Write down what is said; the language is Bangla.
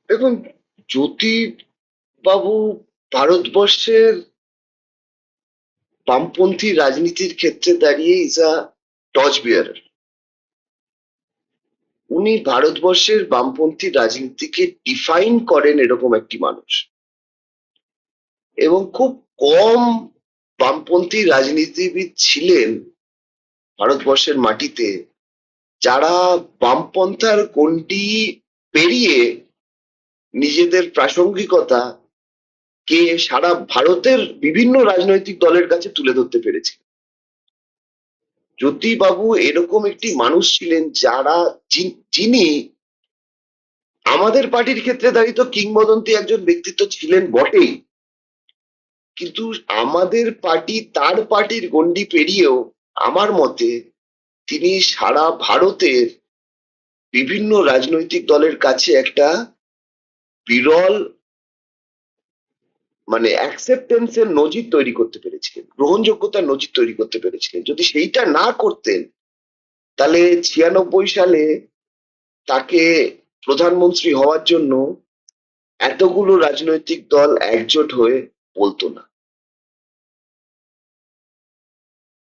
দেখুন, জ্যোতি বাবু ভারতবর্ষের বামপন্থী রাজনীতির ক্ষেত্রে দাঁড়িয়ে ইজ আ টর্চ বিয়ারার। উনি ভারতবর্ষের বামপন্থী রাজনীতিকে ডিফাইন করেন এরকম একটি মানুষ, এবং খুব কম বামপন্থী রাজনীতিবিদ ছিলেন ভারতবর্ষের মাটিতে যারা বামপন্থার গণ্ডি পেরিয়ে নিজেদের প্রাসঙ্গিকতা কে সারা ভারতের বিভিন্ন রাজনৈতিক দলের কাছে তুলে ধরতে পেরেছে। জ্যোতিবাবু এরকম একটি মানুষ ছিলেন যারা যিনি আমাদের পার্টির ক্ষেত্রে দাঁড়িয়ে তো কিংবদন্তি একজন ব্যক্তিত্ব ছিলেন বটেই, কিন্তু আমাদের পার্টি তার পার্টির গণ্ডি পেরিয়েও আমার মতে তিনি সারা ভারতের বিভিন্ন রাজনৈতিক দলের কাছে একটা বিরল অ্যাকসেপ্টেন্সের নজির তৈরি করতে পেরেছিলেন, গ্রহণযোগ্যতার নজির তৈরি করতে পেরেছিলেন। যদি সেইটা না করতেন তাহলে 96 সালে তাকে প্রধানমন্ত্রী হওয়ার জন্য এতগুলো রাজনৈতিক দল একজোট হয়ে বলতো না।